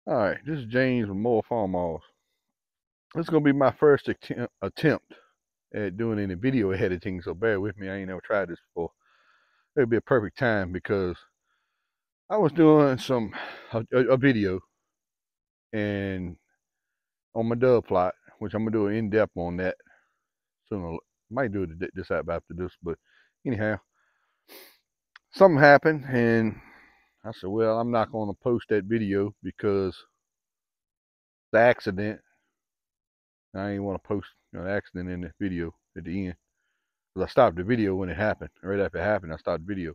All right, this is James with More Farmers. This is gonna be my first attempt at doing any video editing, so bear with me. I ain't never tried this before. It'll be a perfect time because I was doing a video and on my dove plot, which I'm gonna do an in depth on that soon. Might do it this app after this, but anyhow, something happened and I said, well, I'm not gonna post that video because the accident. I ain't want to post the accident in the video at the end. Because I stopped the video when it happened. Right after it happened, I stopped the video.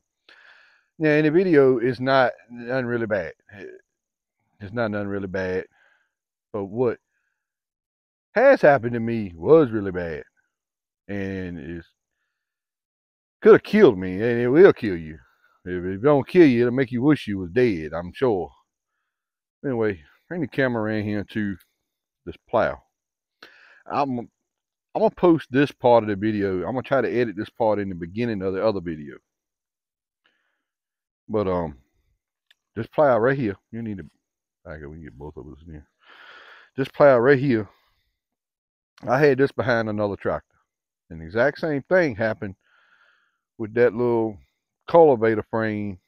Yeah, and the video is not nothing really bad. It's not nothing really bad. But what has happened to me was really bad. And it could have killed me, and it will kill you. If it don't kill you, it'll make you wish you was dead, I'm sure. Anyway, bring the camera in here to this plow. I'm I'm gonna post this part of the video. I'm gonna try to edit this part in the beginning of the other video. But this plow right here, you need to back it. We can get both of us in here. This plow right here, I had this behind another tractor. And the exact same thing happened with that little cultivator frame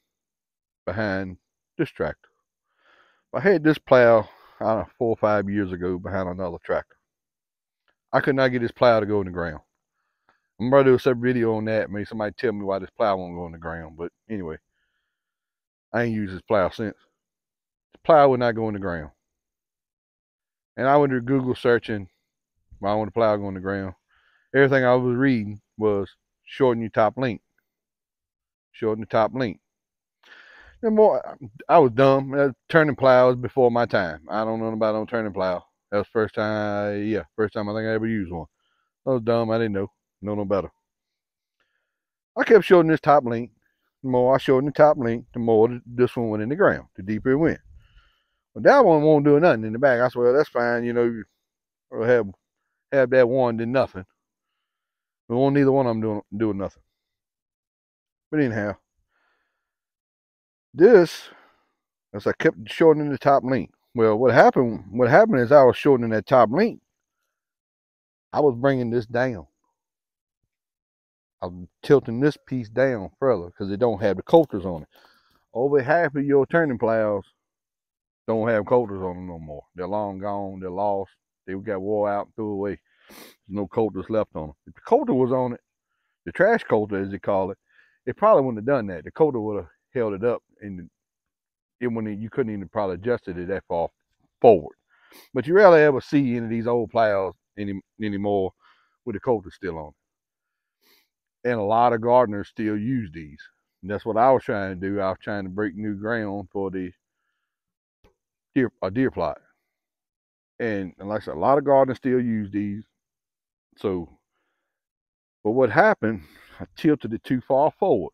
behind this tractor. I had this plow, I don't know, 4 or 5 years ago behind another tractor. I could not get this plow to go in the ground. I'm going to do a separate video on that. Maybe somebody tell me why this plow won't go in the ground. But anyway, I ain't used this plow since. The plow would not go in the ground. And I went to Google searching why I want the plow to go in the ground. Everything I was reading was shorten your top link. Shorten the top link. And more, I was dumb. Turning plows before my time. I don't know about on turning plow. That was first time, first time I think I ever used one. I was dumb. I didn't know. Know no better. I kept shortening this top link. The more I shortened the top link, the more this one went in the ground. The deeper it went. Well, that one won't do nothing in the back. I said, well, that's fine. You know, we'll have that one, then nothing. We won't neither one of them doing nothing. But anyhow, this, as I kept shortening the top link. Well, what happened is I was shortening that top link. I was bringing this down. I'm tilting this piece down further because it don't have the coulters on it. Over half of your turning plows don't have coulters on them no more. They're long gone. They're lost. They got wore out and threw away. There's no coulters left on them. If the coulter was on it, the trash coulter as they call it probably wouldn't have done that. The coulter would have held it up, and you couldn't even probably adjusted it that far forward. But you rarely ever see any of these old plows anymore with the coulter still on. And a lot of gardeners still use these. And that's what I was trying to do. I was trying to break new ground for the deer plot. And like I said, a lot of gardeners still use these. So, but what happened, I tilted it too far forward.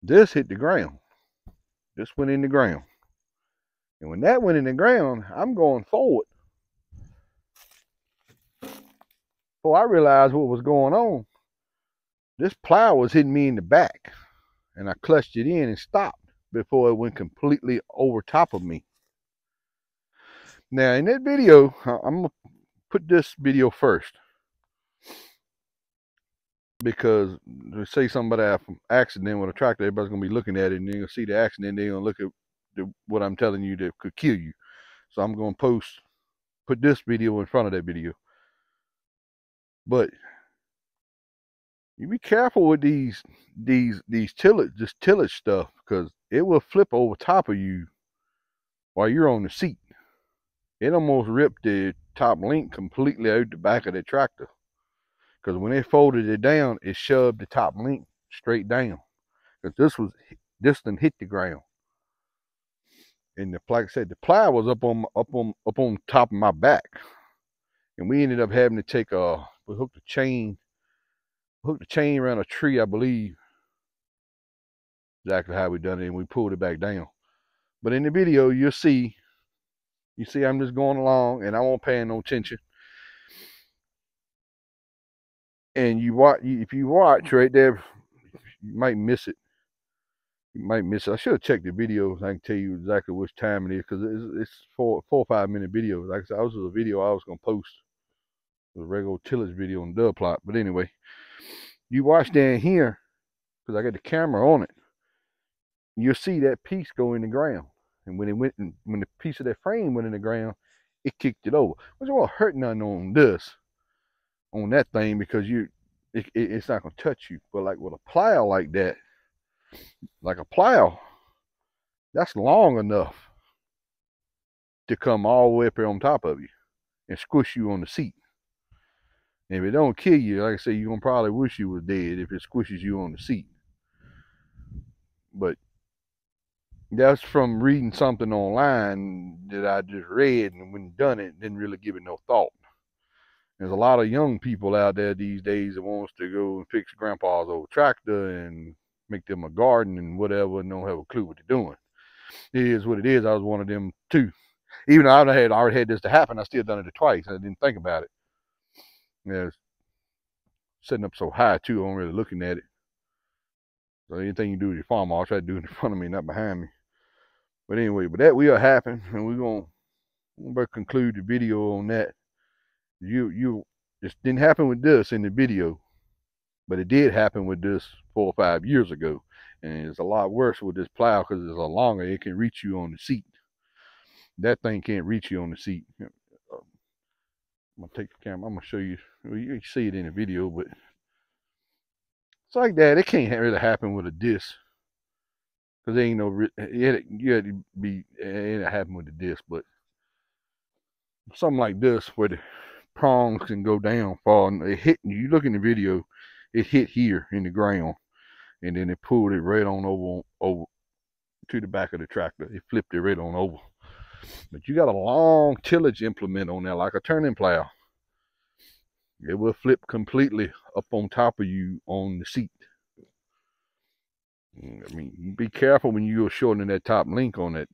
This hit the ground. This went in the ground. And when that went in the ground, I'm going forward. Before I realized what was going on, this plow was hitting me in the back. And I clutched it in and stopped before it went completely over top of me. Now, in that video, I'm going to put this video first. Because say somebody had an accident with a tractor, everybody's going to be looking at it and they're going to see the accident. They're going to look at what I'm telling you that could kill you. So I'm going to put this video in front of that video. But you be careful with these tillage stuff because it will flip over top of you while you're on the seat. It almost ripped the top link completely out the back of the tractor. Because when they folded it down, it shoved the top link straight down. Because this done hit the ground. And like I said, the plow was up on top of my back. And we ended up having to take we hooked the chain around a tree, I believe. Exactly how we done it, and we pulled it back down. But in the video, you see I'm just going along and I won't pay no attention. And if you watch right there, you might miss it. You might miss it. I should have checked the videos. I can tell you exactly which time it is because it's 4 or 5 minute videos. Like I said, this was a video I was gonna post, a regular tillage video on dub plot. But anyway, you watch down here because I got the camera on it. You'll see that piece go in the ground, and when the piece of that frame went in the ground, it kicked it over. Which won't hurt nothing on that thing because it's not gonna touch you. But like with a plow like that, like a plow, that's long enough to come all the way up here on top of you and squish you on the seat. And if it don't kill you, like I say, you're gonna probably wish you was dead if it squishes you on the seat. But that's from reading something online that I just read, and when done it, didn't really give it no thought. There's a lot of young people out there these days that wants to go and fix grandpa's old tractor and make them a garden and whatever, and don't have a clue what they're doing. It is what it is. I was one of them too. Even though I already had this to happen, I still done it twice. I didn't think about it. Yeah, setting up so high too, I wasn't really looking at it. So anything you do with your farm, I'll try to do it in front of me, not behind me. But anyway, but that will happen, and we're gonna conclude the video on that. You just didn't happen with this in the video, but it did happen with this 4 or 5 years ago, and it's a lot worse with this plow because it's a longer. It can reach you on the seat. That thing can't reach you on the seat. I'm gonna take the camera. I'm gonna show you. Well, you can see it in the video, but it's like that. It can't really happen with a disc because there ain't no. You had to be. It ain't happen with the disc, but something like this where the prongs can go down far. And it hit. You look in the video, it hit here in the ground, and then it pulled it right on over to the back of the tractor. It flipped it right on over. But you got a long tillage implement on there, like a turning plow. It will flip completely up on top of you on the seat. I mean, be careful when you're shortening that top link on that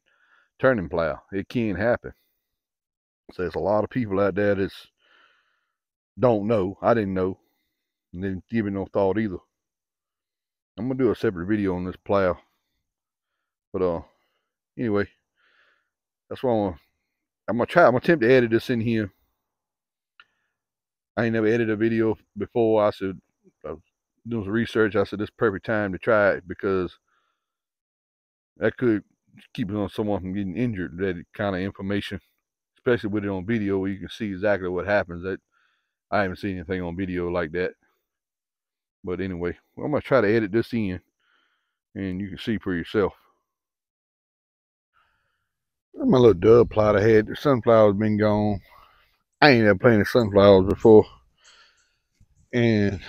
turning plow. It can happen. So there's a lot of people out there that don't know. I didn't know, and didn't give it no thought either. I'm gonna do a separate video on this plow. But anyway, that's what I'm gonna try. I'm gonna attempt to edit this in here. I ain't never edited a video before. I said, I was doing some research. I said this is perfect time to try it because that could keep someone from getting injured. That kind of information, especially with it on video, where you can see exactly what happens. That I haven't seen anything on video like that. But anyway, I'm gonna try to edit this in, and you can see for yourself. My little dub plot I had. The sunflowers been gone. I ain't ever planted sunflowers before, and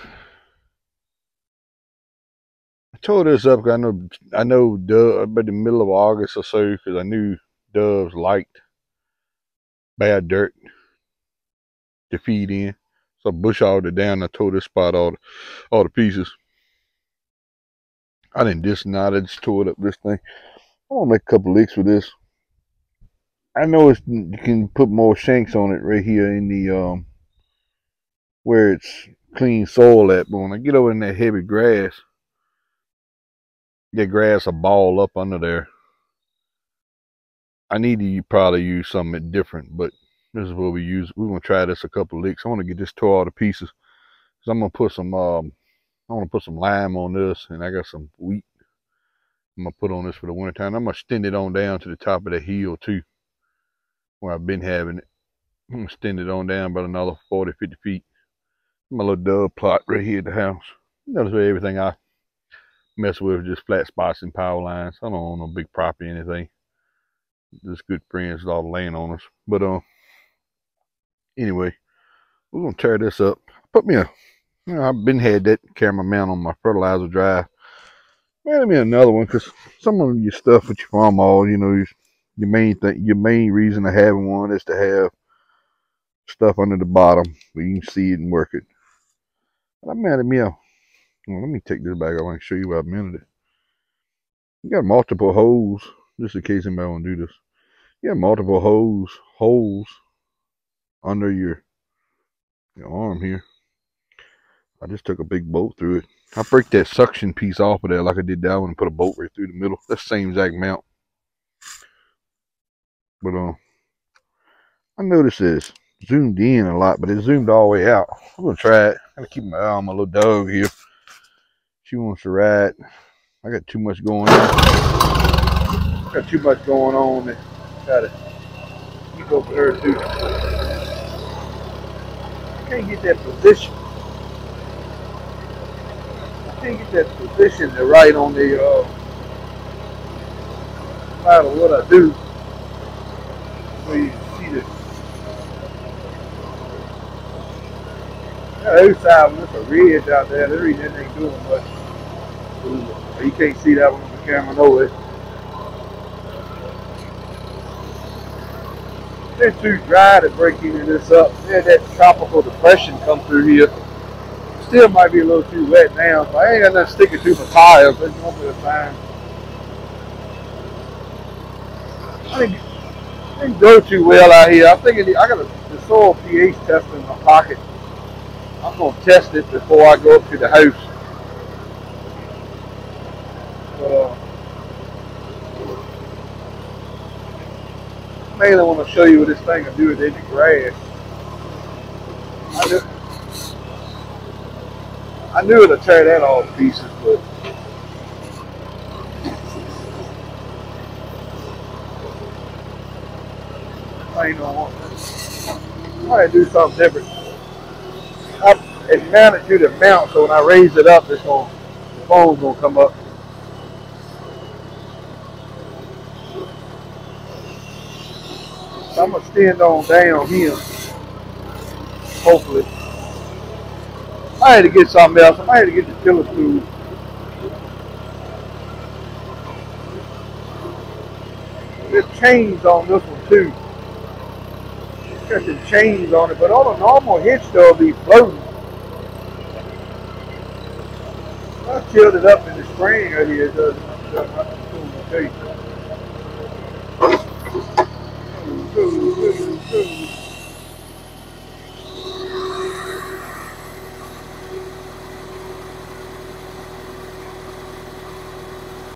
I tore this up because I know dove about the middle of August or so because I knew doves liked bad dirt to feed in. So I bush hogged it down. And I tore this spot all the pieces. I didn't I just tore it up this thing. I want to make a couple licks with this. I know you can put more shanks on it right here in the where it's clean soil at, but when I get over in that heavy grass, that grass will ball up under there. I need to probably use something different, but this is what we use. We're gonna try this a couple of licks. I want to get this tore all to pieces. So I'm gonna put some I want to put some lime on this, and I got some wheat I'm gonna put on this for the winter time. I'm gonna extend it on down to the top of the hill too, where I've been having it. I'm gonna extend it on down about another 40, 50 feet. My little dove plot right here at the house. Notice where everything I mess with is just flat spots and power lines. I don't own no big property or anything. Just good friends with all the landowners. But anyway, we're gonna tear this up. Put me I've been had that camera mount on my fertilizer drive. Man, me another one because some of your stuff with your farm all, your main reason of having one is to have stuff under the bottom where you can see it and work it. But I'm mad at me. Well, let me take this back. I want to show you where I mounted it. You got multiple holes, just in case anybody want to do this. You got multiple holes under your arm here. I just took a big bolt through it. I break that suction piece off of there like I did that one and put a bolt right through the middle. That's the same exact mount. But I noticed it's zoomed in a lot, but it zoomed all the way out. I'm gonna try it. I'm gonna keep my eye on my little dog here. She wants to ride. I got too much going on. Got too much going on to try to keep up with her too. I can't get that position. I can't get that position to right on the no matter what I do. So you see the other side when there's a ridge out there, the reason ain't doing much. You can't see that one on the camera, no way. It's too dry to break any of this up. Yeah, that tropical depression come through here. Still might be a little too wet now, but I ain't got nothing sticking to my tires. It's gonna be fine. I didn't go too well out here. I'm thinking I got the soil pH tester in my pocket. I'm gonna test it before I go up to the house. But mainly want to show you what this thing will do with the grass. I knew it'd tear that all to pieces, but I ain't gonna want this. I gotta do something different. It's mounted to the mount, so when I raise it up, the phone's gonna come up. So I'm gonna stand on down here. Hopefully. I had to get something else. I might have to get the tiller tool. There's chains on this one too. It's got some chains on it, but on a normal hitch though, it'll be floating. I chilled it up in the spring earlier.